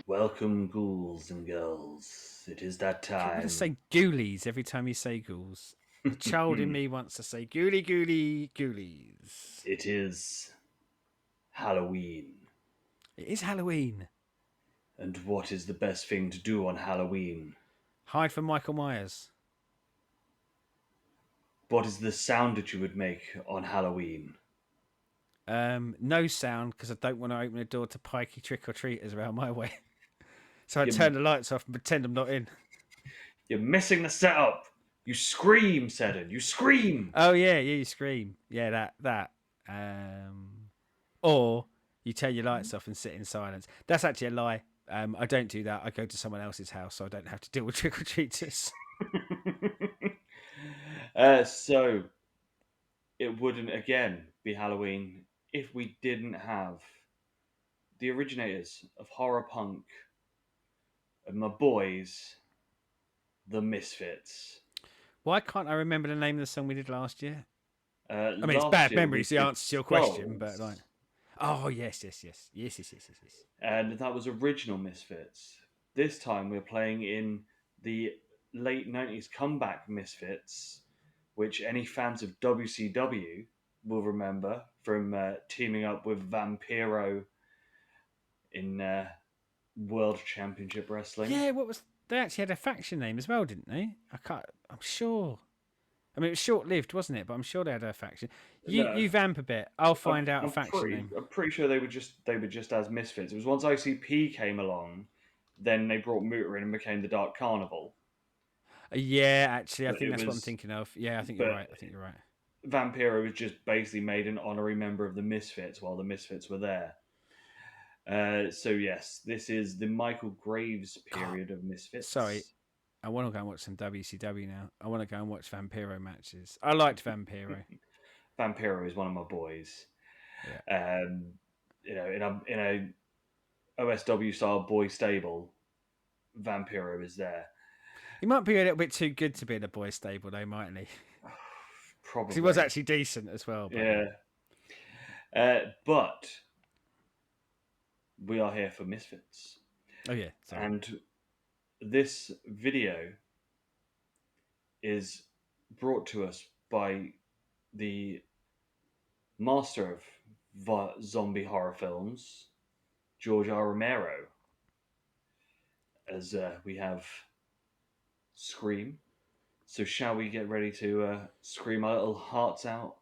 Welcome, ghouls and girls. It is that I keep wanting to time. say ghoulies every time you say ghouls. The child in me wants to say ghoulies. It is Halloween. It is Halloween. And what is the best thing to do on Halloween? Hide from Michael Myers. What is the sound that you would make on Halloween? No sound because I don't want to open the door to pikey trick or treaters around my way. So I You're, turn the lights off and pretend I'm not in. you're missing the setup. You scream, Seddon. You scream. Oh yeah, you scream. Yeah, that. Or you turn your lights off and sit in silence. That's actually a lie. I don't do that. I go to someone else's house so I don't have to deal with trick or treaters. So it wouldn't again be Halloween if we didn't have the originators of horror punk and my boys, the Misfits. Why can't I remember the name of the song we did last year? I mean, it's Last bad year we memories. The did answer to your question, but like, Skulls, oh yes. and that was original Misfits. This time we're playing in the late 90s comeback Misfits, which any fans of WCW will remember from teaming up with Vampiro in World Championship Wrestling. Yeah. What was they actually had a faction name as well, didn't they? I can't. I'm sure. I mean, it was short lived, wasn't it? But I'm sure they had a faction. No, You vamp a bit. I'll I'm, find out a I'm faction pretty name. I'm pretty sure they were just as Misfits. It was once ICP came along, then they brought Muta in and became the Dark Carnival. Yeah, actually, I But think it that's what I'm was thinking of. Yeah, I think you're but right. I think you're right. Vampiro was just basically made an honorary member of the Misfits while the Misfits were there. So yes, this is the Michael Graves God, period of sorry. Misfits. I want to go and watch some WCW now. I want to go and watch Vampiro matches. I liked Vampiro. Vampiro is one of my boys. Yeah. Um, in a OSW style boy stable, Vampiro is there. He might be a little bit too good to be in a boys' stable, though, mightn't he? Because he was Probably, actually decent as well. But yeah. But we are here for Misfits, oh yeah, sorry. and this video is brought to us by the master of zombie horror films, George R. Romero, as we have Scream. So, shall we get ready to scream our little hearts out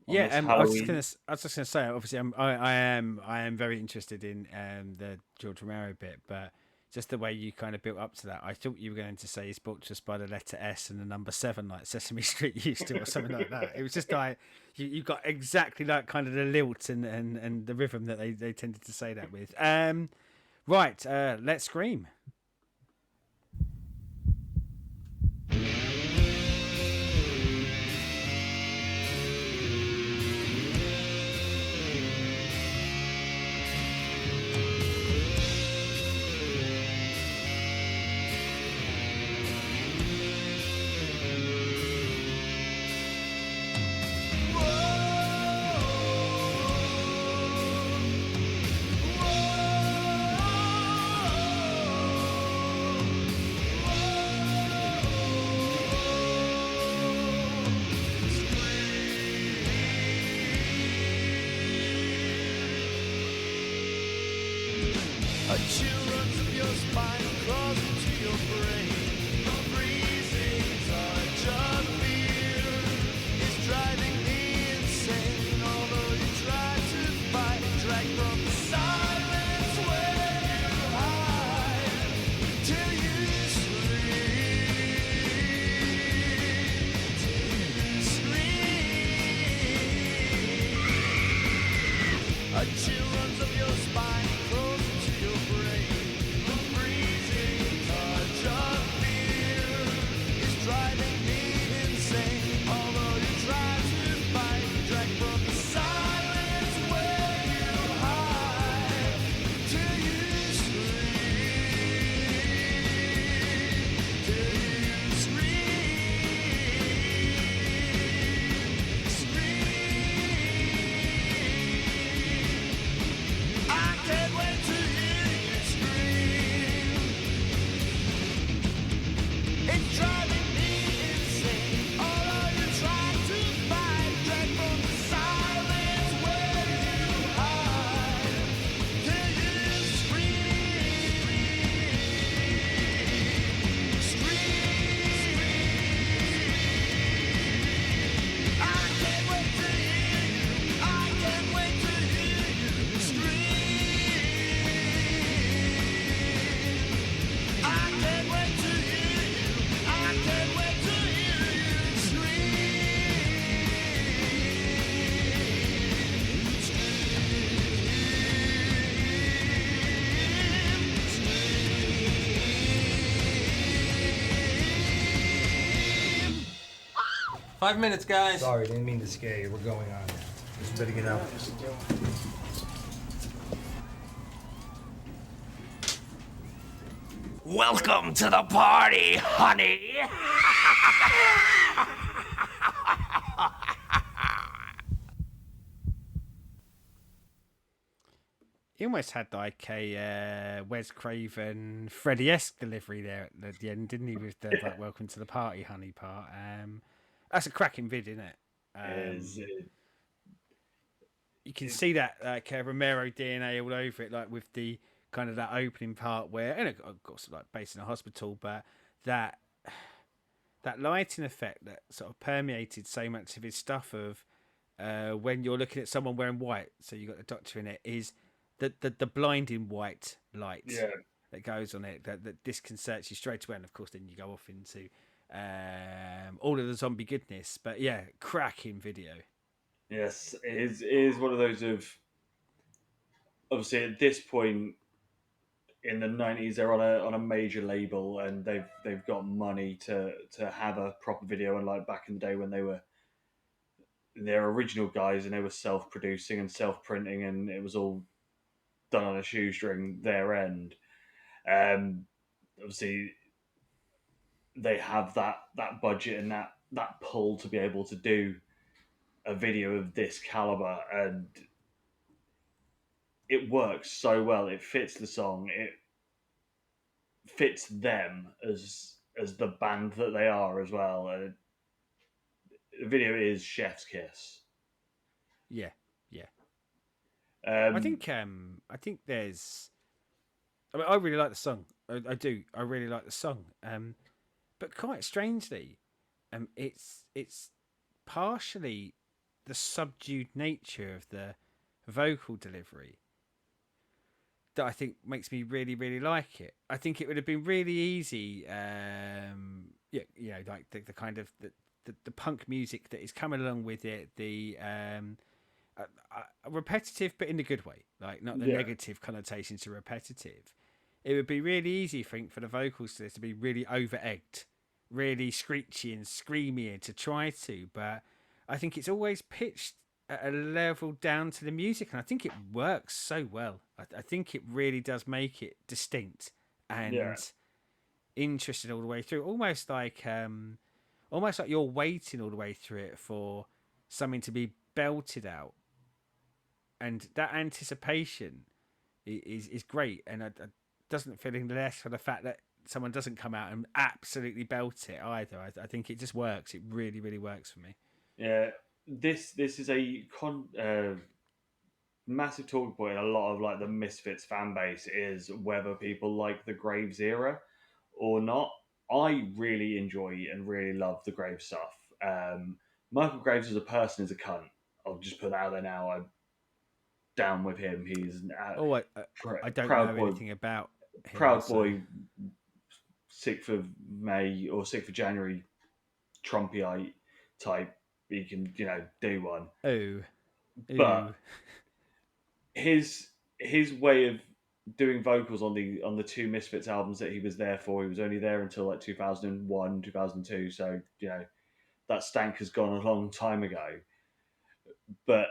on Yeah, this I Halloween? was just gonna say. Obviously, I am very interested in the George Romero bit, but just the way you kind of built up to that, I thought you were going to say he's brought to us by the letter S and the number 7, like Sesame Street used to, or something like that. It was just like you got exactly like kind of the lilt and the rhythm that they tended to say that with. Right, let's scream. A chill runs up your spine, crawls into your brain. The freezing touch of fear is driving me insane. Although you try to fight, drag from the silence where you hide till you scream, till you scream. A chill runs up your spine, crawls into your brain. The freezing touch of fear is driving me insane. Although you try to fight, drag from the silence where you hide till you scream, till you scream, scream. 5 minutes, guys. Sorry, didn't mean to scare you. We're going on now. Just better get out. Welcome to the party, honey. He almost had like a Wes Craven, Freddy-esque delivery there at the end, didn't he? With the like "Welcome to the party, honey" part. That's a cracking vid, isn't it? Is You can see that like Romero DNA all over it, like with the kind of that opening part where, and of course, like based in a hospital, but that that lighting effect that sort of permeated so much of his stuff of when you're looking at someone wearing white, so you got the doctor in it, is the blinding white light yeah, that goes on it that disconcerts you straight away, and of course then you go off into all of the zombie goodness. But yeah, cracking video. yes, it is one of those of obviously at this point in the 90s they're on a major label and they've got money to have a proper video, and like back in the day when they were their original guys and they were self-producing and self-printing and it was all done on a shoestring their end. Obviously they have that budget and that pull to be able to do a video of this caliber, and it works so well. It fits the song. It fits them as the band that they are as well. The video is chef's kiss. Yeah, yeah. Um, I think there's. I mean, I really like the song. I do. I really like the song. But quite strangely, it's partially the subdued nature of the vocal delivery that I think makes me really, really like it. I think it would have been really easy, yeah, like the kind of the punk music that is coming along with it, the repetitive, but in a good way, like not the yeah, negative connotation to repetitive. It would be really easy, I think, for the vocals to be really over egged, really screechy and screamy to try to, but I think it's always pitched at a level down to the music, and I think it works so well. I think it really does make it distinct yeah, and interesting all the way through, almost like you're waiting all the way through it for something to be belted out, and that anticipation is great, and it doesn't feel any less for the fact that someone doesn't come out and absolutely belt it either. I think it just works. It really, really works for me. yeah. This is a massive talking point in a lot of like the Misfits fan base is whether people like the Graves era or not. I really enjoy and really love the Graves stuff. Michael Graves as a person is a cunt. I'll just put that out there now. I'm down with him. He's an Oh, I don't proud know boy, anything about him, proud so boy. 6th of May or 6th of January, Trumpy type. He can do one, oh, but ooh, his way of doing vocals on the two Misfits albums that he was there for. He was only there until like 2001, 2002. So that stank has gone a long time ago. But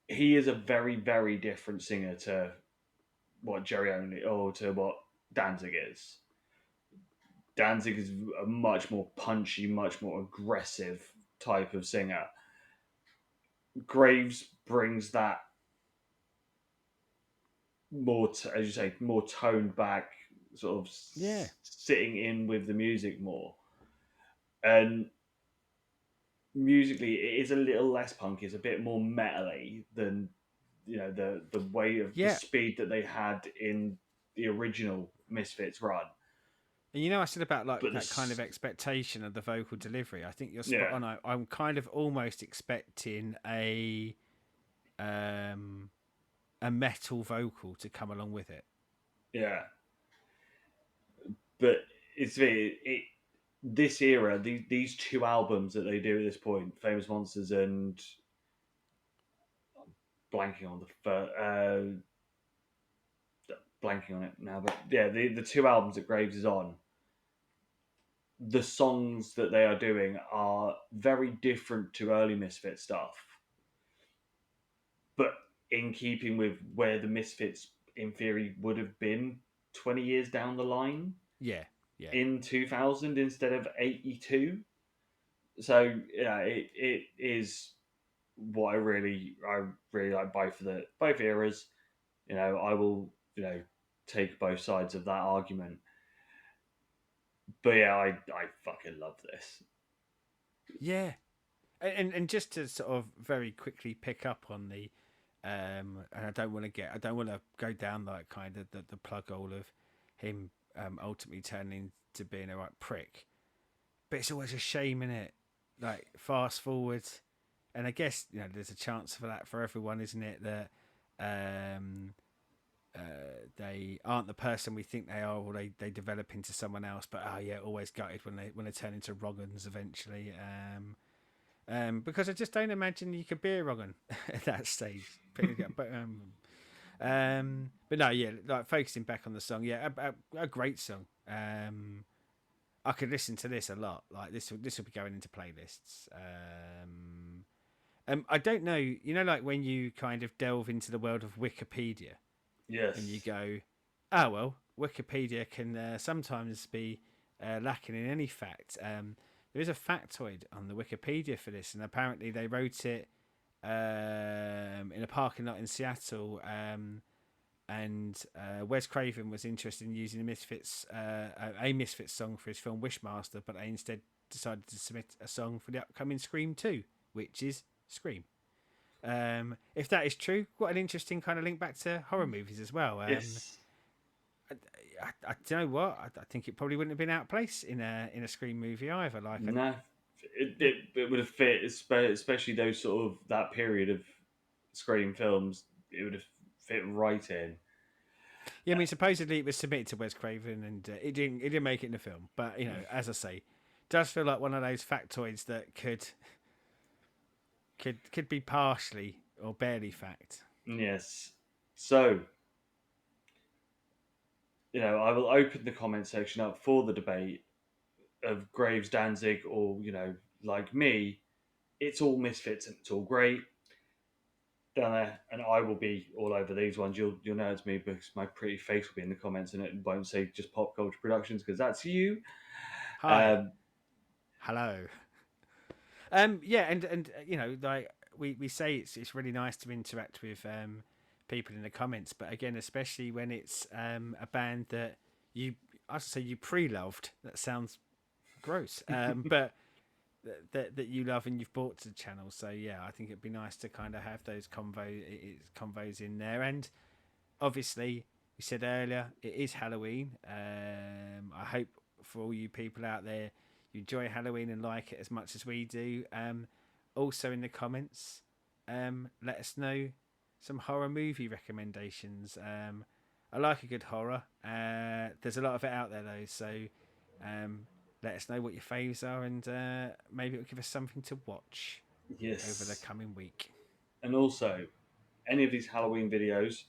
he is a very very different singer to what Jerry Only or to what Danzig is. Danzig is a much more punchy, much more aggressive type of singer. Graves brings that more, as you say, more toned back, sort of yeah, sitting in with the music more. And musically, it is a little less punky. It's a bit more metally than the way of the yeah. speed that they had in the original Misfits run. And I said about like But that kind of this, expectation of the vocal delivery. I think you're spot yeah, on. I'm kind of almost expecting um, a metal vocal to come along with it. yeah. But it this era, these two albums that they do at this point, Famous Monsters and blanking on the blanking on it now, but yeah, the two albums that Graves is on, the songs that they are doing are very different to early Misfit stuff, but in keeping with where the Misfits, in theory, would have been 20 years down the line Yeah, yeah, in 2000 instead of 82. So yeah, it is what I really like both eras. I will take both sides of that argument. But yeah, I fucking love this. yeah. And just to sort of very quickly pick up on the, and I don't want to go down like kind of the plug hole of him ultimately turning to being a right prick. But it's always a shame in it. Like fast forward, and I guess there's a chance for that for everyone, isn't it? That um, they aren't the person we think they are, or they develop into someone else. But yeah, always gutted when they turn into Roggins eventually. Because I just don't imagine you could be a Roggan at that stage. But no, yeah, like focusing back on the song, yeah, a great song. I could listen to this a lot. Like this will be going into playlists. I don't know, like when you kind of delve into the world of Wikipedia and you Yes. go, oh well, Wikipedia can sometimes be lacking in any fact. There is a factoid on the Wikipedia for this, and apparently they wrote it in a parking lot in Seattle. And Wes Craven was interested in using a Misfits song for his film Wishmaster, but they instead decided to submit a song for the upcoming Scream 2, which is Scream. If that is true, what an interesting kind of link back to horror movies as well. Yes. I don't know what I think it probably wouldn't have been out of place in a Scream movie either. Like, No, it would have fit, especially those sort of that period of Scream films. It would have fit right in. yeah, I mean, supposedly it was submitted to Wes Craven, and it didn't make it in the film. But as I say, it does feel like one of those factoids that could be partially or barely fact. Yes. So, I will open the comment section up for the debate of Graves, Danzig, or, like me, it's all Misfits and it's all great down there. And I will be all over these ones. You'll know it's me because my pretty face will be in the comments and it won't say just Pop Culture Productions because that's you. Hi, Um, hello. Yeah, and like we say it's really nice to interact with people in the comments, but again, especially when it's a band that I should say you pre-loved. That sounds gross, but that you love and you've brought to the channel. So yeah, I think it'd be nice to kind of have those convos in there. And obviously, we said earlier it is Halloween. I hope for all you people out there, you enjoy Halloween and like it as much as we do. Also in the comments, let us know some horror movie recommendations. I like a good horror. There's a lot of it out there though, so um, let us know what your faves are, and maybe it'll give us something to watch over the yes. coming week. And also, any of these Halloween videos,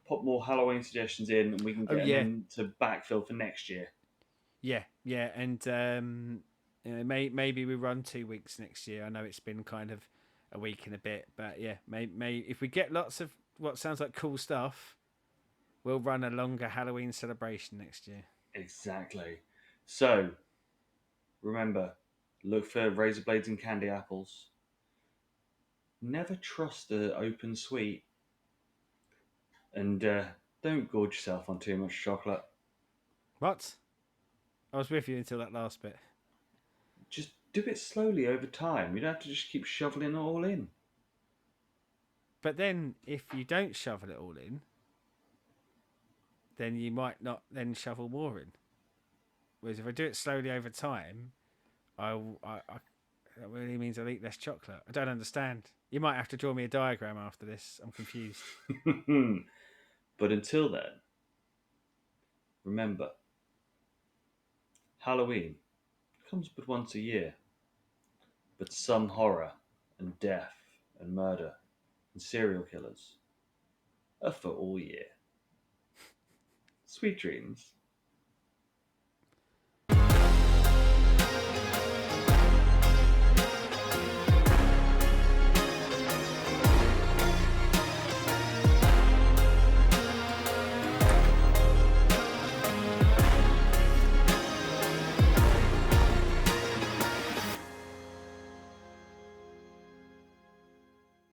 pop more Halloween suggestions in and we can Oh get them yeah, in to backfill for next year. yeah, and maybe we run 2 weeks next year. I know it's been kind of a week and a bit, but yeah, may if we get lots of what sounds like cool stuff, we'll run a longer Halloween celebration next year. Exactly. So, remember, look for razor blades and candy apples. Never trust the open sweet. And don't gorge yourself on too much chocolate. What? I was with you until that last bit. Just do it slowly over time. You don't have to just keep shoveling it all in. But then, if you don't shovel it all in, then you might not then shovel more in. Whereas if I do it slowly over time, I that really means I'll eat less chocolate. I don't understand. You might have to draw me a diagram after this. I'm confused. But until then, remember, Halloween comes but once a year. But some horror and death and murder and serial killers are for all year. Sweet dreams.